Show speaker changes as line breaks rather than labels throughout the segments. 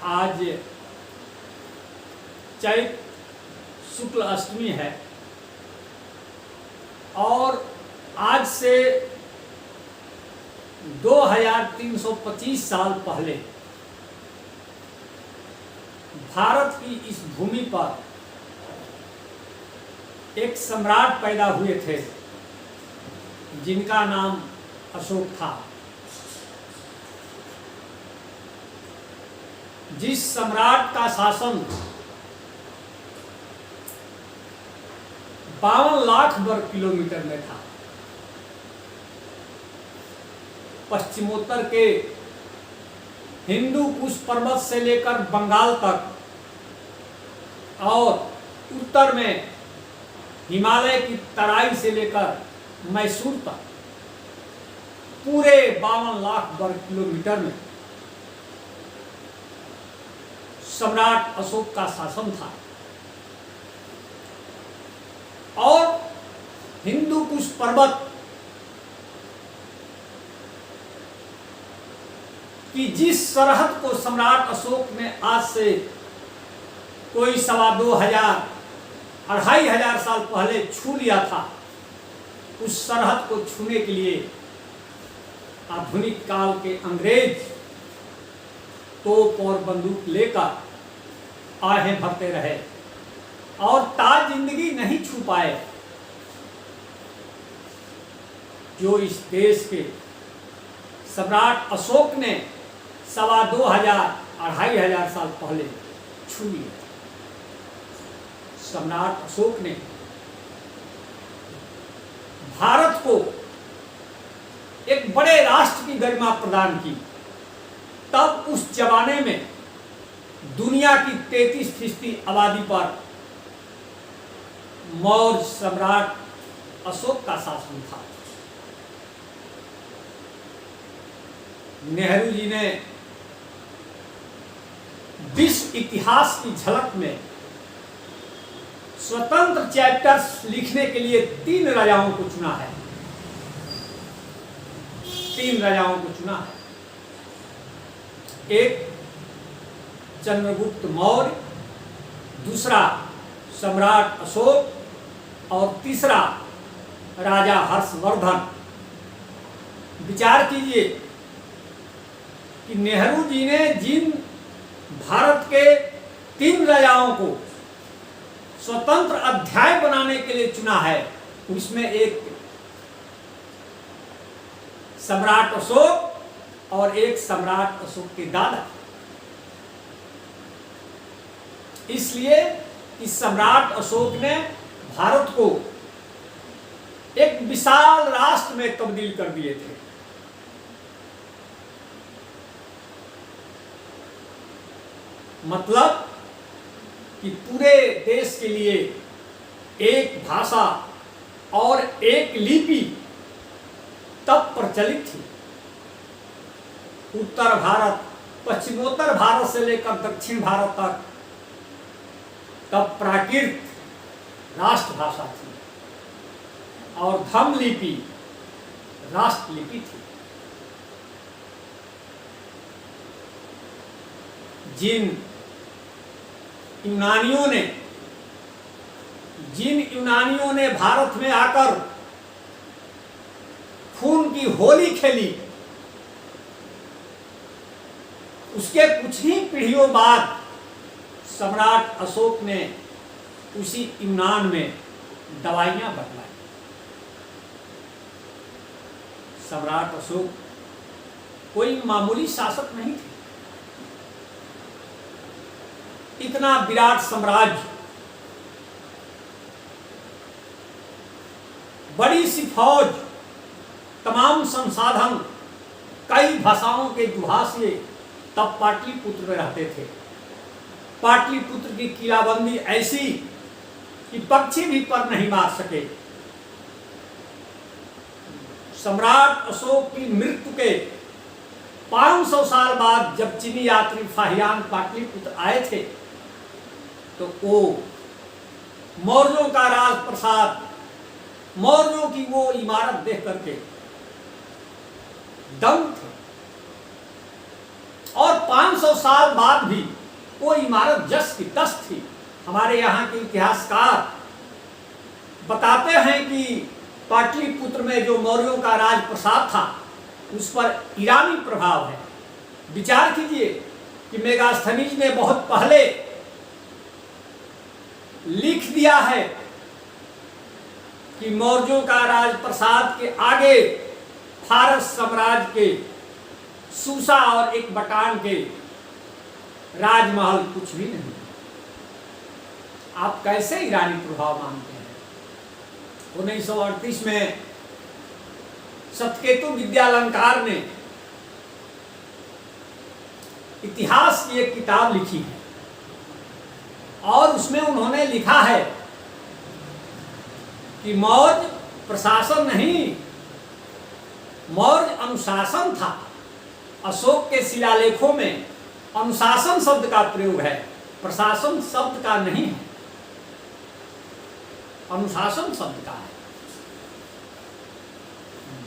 आज चैत शुक्ल अष्टमी है और आज से 2325 साल पहले भारत की इस भूमि पर एक सम्राट पैदा हुए थे जिनका नाम अशोक था। जिस सम्राट का शासन 52 लाख वर्ग किलोमीटर में था, पश्चिमोत्तर के हिंदू कुश पर्वत से लेकर बंगाल तक और उत्तर में हिमालय की तराई से लेकर मैसूर तक पूरे 52 लाख वर्ग किलोमीटर में सम्राट अशोक का शासन था। और हिंदू कुश पर्वत की जिस सरहद को सम्राट अशोक ने आज से कोई 2500 2500 साल पहले छू लिया था, उस सरहद को छूने के लिए आधुनिक काल के अंग्रेज तोप और बंदूक लेकर आहें भरते रहे और ताज जिंदगी नहीं छू पाए जो इस देश के सम्राट अशोक ने 2500 2500 साल पहले छू लिए। सम्राट अशोक ने भारत को एक बड़े राष्ट्र की गरिमा प्रदान की। तब उस जमाने में दुनिया की 33% आबादी पर मौर्य सम्राट अशोक का शासन था। नेहरू जी ने विश्व इतिहास की झलक में स्वतंत्र चैप्टर्स लिखने के लिए 3 राजाओं को चुना है। 3 राजाओं को चुना है। एक चंद्रगुप्त मौर्य, दूसरा सम्राट अशोक और तीसरा राजा हर्षवर्धन। विचार कीजिए कि नेहरू जी ने जिन भारत के 3 राजाओं को स्वतंत्र अध्याय बनाने के लिए चुना है, उसमें एक सम्राट अशोक और एक सम्राट अशोक के दादा। इसलिए इस सम्राट अशोक ने भारत को एक विशाल राष्ट्र में तब्दील कर दिए थे। मतलब कि पूरे देश के लिए एक भाषा और एक लिपि तब प्रचलित थी। उत्तर भारत, पश्चिमोत्तर भारत से लेकर दक्षिण भारत तक तब प्राकृत राष्ट्रभाषा थी और धम्म लिपि राष्ट्रलिपि थी। जिन यूनानियों ने भारत में आकर खून की होली खेली, उसके कुछ ही पीढ़ियों बाद सम्राट अशोक ने उसी यूनान में दवाइयां बदलाई। सम्राट अशोक कोई मामूली शासक नहीं थे। इतना विराट साम्राज्य, बड़ी सी फौज, तमाम संसाधन, कई भाषाओं के दुभाषिए तब पाटलिपुत्र में रहते थे। पाटलिपुत्र की किलाबंदी ऐसी कि पक्षी भी पर नहीं मार सके। सम्राट अशोक की मृत्यु के 500 साल बाद जब चीनी यात्री फाहियान पाटलिपुत्र आए थे तो वो मौर्यों का राजप्रसाद, मौर्यों की वो इमारत देख करके दंग थे और 500 साल बाद भी वो इमारत जस की तस थी। हमारे यहाँ के इतिहासकार बताते हैं कि पाटलिपुत्र में जो मौर्यों का राज प्रसाद था उस पर ईरानी प्रभाव है। विचार कीजिए कि मेगास्थनीज ने बहुत पहले लिख दिया है कि मौर्यों का राज प्रसाद के आगे फारस साम्राज्य के सूसा और एक बटान के राजमहल कुछ भी नहीं। आप कैसे ईरानी प्रभाव मानते हैं? 1938 में सत्यकेतु विद्यालंकार ने इतिहास की एक किताब लिखी है और उसमें उन्होंने लिखा है कि मौर्य प्रशासन नहीं, मौर्य अनुशासन था। अशोक के शिलालेखों में अनुशासन शब्द का प्रयोग है, प्रशासन शब्द का नहीं है, अनुशासन शब्द का है।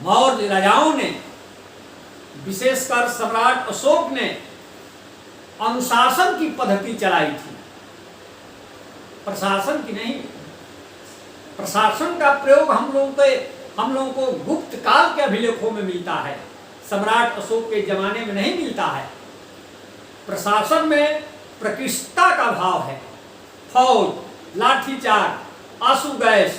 मौर्य राजाओं ने, विशेषकर सम्राट अशोक ने अनुशासन की पद्धति चलाई थी, प्रशासन की नहीं। प्रशासन का प्रयोग हम लोगों को गुप्त काल के अभिलेखों में मिलता है, सम्राट अशोक के जमाने में नहीं मिलता है। प्रशासन में प्रकृष्टता का भाव है। फौज, लाठीचार्ज, आंसू गैस,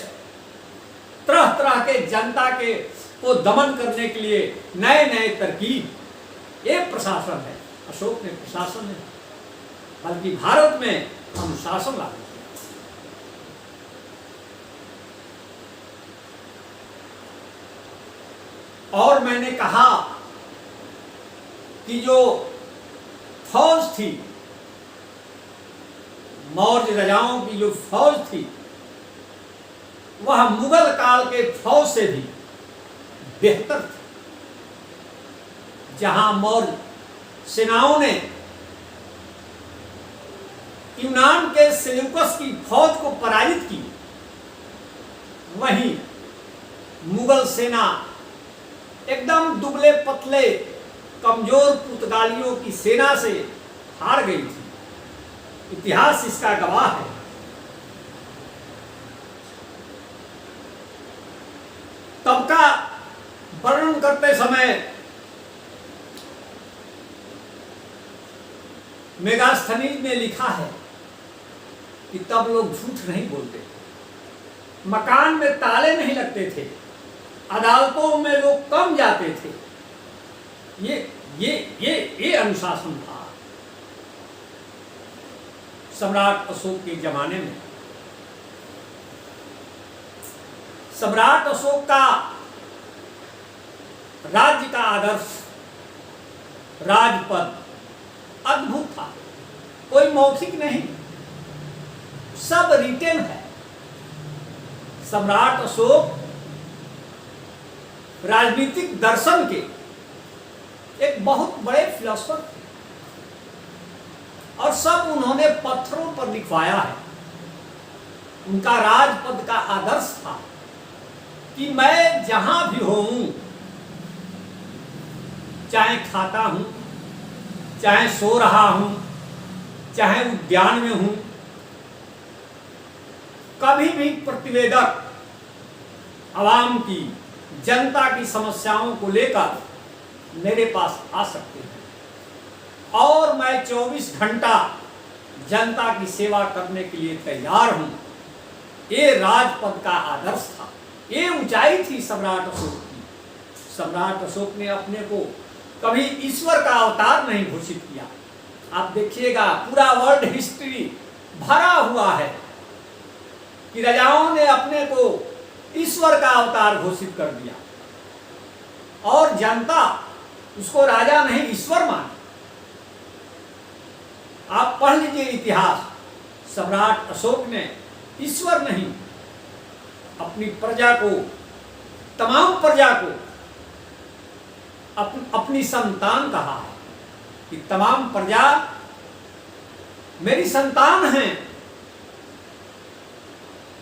तरह तरह के जनता के को दमन करने के लिए नए नए तरकीब, ये प्रशासन है। अशोक ने प्रशासन नहीं बल्कि भारत में अनुशासन लागू किया। और मैंने कहा कि जो फौज थी, मौर्य राजाओं की जो फौज थी वह मुगल काल के फौज से भी बेहतर थी। जहां मौर्य सेनाओं ने यूनान के सेल्यूकस की फौज को पराजित की, वहीं मुगल सेना एकदम दुबले पतले कमजोर पुर्तगालियों की सेना से हार गई थी। इतिहास इसका गवाह है। तब का वर्णन करते समय मेगास्थनीज ने लिखा है कि तब लोग झूठ नहीं बोलते थे, मकान में ताले नहीं लगते थे, अदालतों में लोग कम जाते थे। ये अनुशासन था सम्राट अशोक के जमाने में। सम्राट अशोक का राज्य का आदर्श, राजपद अद्भुत था। कोई मौखिक नहीं, सब रिटेन है। सम्राट अशोक राजनीतिक दर्शन के एक बहुत बड़े फिलोसफर थे और सब उन्होंने पत्थरों पर लिखवाया है। उनका राजपद का आदर्श था कि मैं जहां भी हूं, चाहे खाता हूं, चाहे सो रहा हूं, चाहे उद्यान में हूं, कभी भी प्रतिवेदक आवाम की, जनता की समस्याओं को लेकर मेरे पास आ सकते हैं और मैं 24 घंटा जनता की सेवा करने के लिए तैयार हूं। ये राजपद का आदर्श था, ये ऊंचाई थी सम्राट अशोक की। सम्राट अशोक ने अपने को कभी ईश्वर का अवतार नहीं घोषित किया। आप देखिएगा पूरा वर्ल्ड हिस्ट्री भरा हुआ है कि राजाओं ने अपने को ईश्वर का अवतार घोषित कर दिया और जनता उसको राजा नहीं ईश्वर माने। आप पढ़ लीजिए इतिहास, सम्राट अशोक ने ईश्वर नहीं, अपनी प्रजा को, तमाम प्रजा को अपनी संतान कहा है कि तमाम प्रजा मेरी संतान है।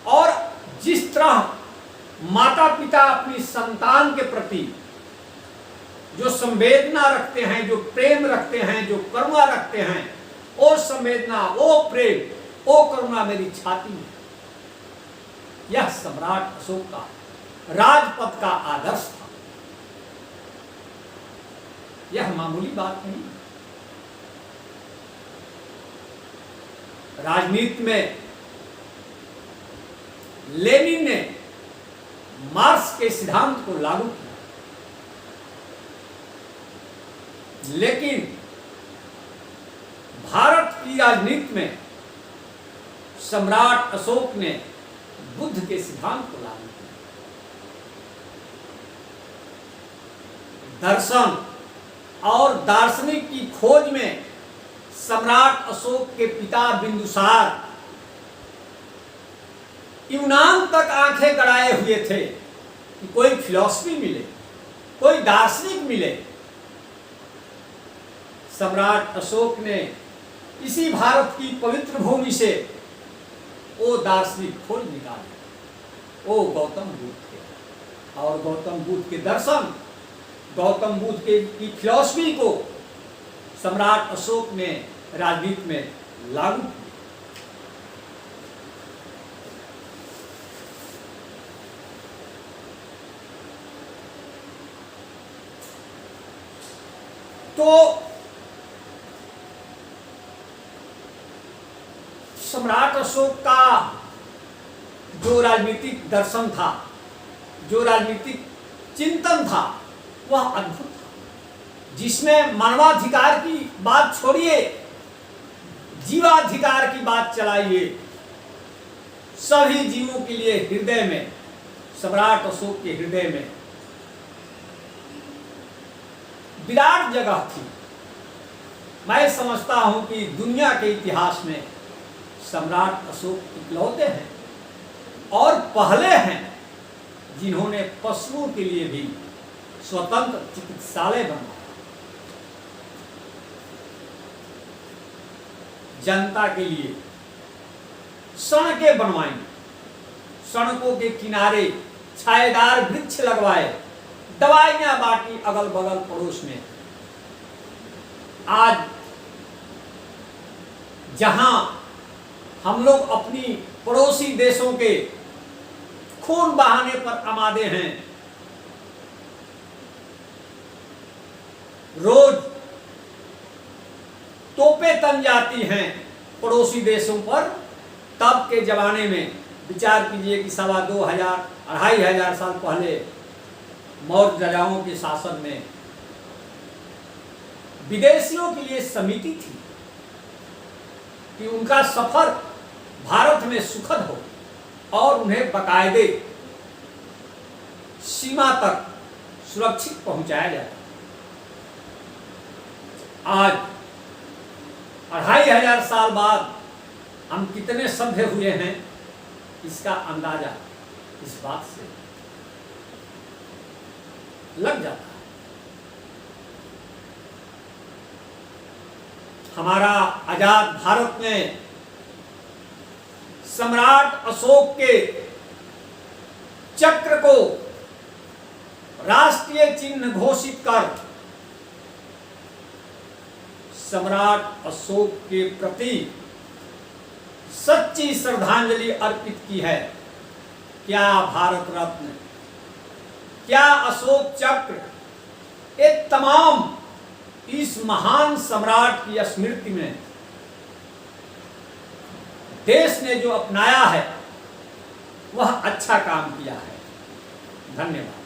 और जिस तरह माता पिता अपनी संतान के प्रति जो संवेदना रखते हैं, जो प्रेम रखते हैं, जो करुणा रखते हैं, वो संवेदना, वो प्रेम, वो करुणा मेरी छाती में। यह सम्राट अशोक का राजपथ का आदर्श था। यह मामूली बात नहीं। राजनीति में लेनिन ने मार्क्स के सिद्धांत को लागू किया, लेकिन भारत की राजनीति में सम्राट अशोक ने बुद्ध के सिद्धांत को लागू किया। दर्शन और दार्शनिक की खोज में सम्राट अशोक के पिता बिंदुसार यूनान तक आंखें गड़ाए हुए थे कि कोई फिलॉसफी मिले, कोई दार्शनिक मिले। सम्राट अशोक ने इसी भारत की पवित्र भूमि से वो दार्शनिक खोज निकाले, वो गौतम बुद्ध थे। और गौतम बुद्ध के दर्शन, गौतम बुद्ध की फिलॉसफी को सम्राट अशोक ने राजनीति में लागू किया। तो सम्राट अशोक का जो राजनीतिक दर्शन था, जो राजनीतिक चिंतन था, वह अद्भुत था, जिसमें मानवाधिकार की बात छोड़िए, जीवाधिकार की बात चलाइए। सभी जीवों के लिए हृदय में, सम्राट अशोक के हृदय में विराट जगह थी। मैं समझता हूं कि दुनिया के इतिहास में सम्राट अशोक इकलौते हैं और पहले हैं जिन्होंने पशुओं के लिए भी स्वतंत्र चिकित्सालय बनवाया, जनता के लिए सड़कें बनवाई, सड़कों के किनारे छायेदार वृक्ष लगवाए, दवाइयां बांटी अगल बगल पड़ोस में। आज जहां हम लोग अपनी पड़ोसी देशों के खून बहाने पर आमादे हैं, रोज तोपें तन जाती हैं पड़ोसी देशों पर, तब के जमाने में विचार कीजिए कि 2,500 2,500 साल पहले मौर्य राजाओं के शासन में विदेशियों के लिए समिति थी कि उनका सफर भारत में सुखद हो और उन्हें बाकायदे सीमा तक सुरक्षित पहुंचाया जाता। आज 2,500 साल बाद हम कितने सभ्य हुए हैं, इसका अंदाजा इस बात से लग जाता है। हमारा आजाद भारत ने सम्राट अशोक के चक्र को राष्ट्रीय चिन्ह घोषित कर सम्राट अशोक के प्रति सच्ची श्रद्धांजलि अर्पित की है। क्या भारत रत्न, क्या अशोक चक्र, ये तमाम इस महान सम्राट की स्मृति में देश ने जो अपनाया है वह अच्छा काम किया है। धन्यवाद।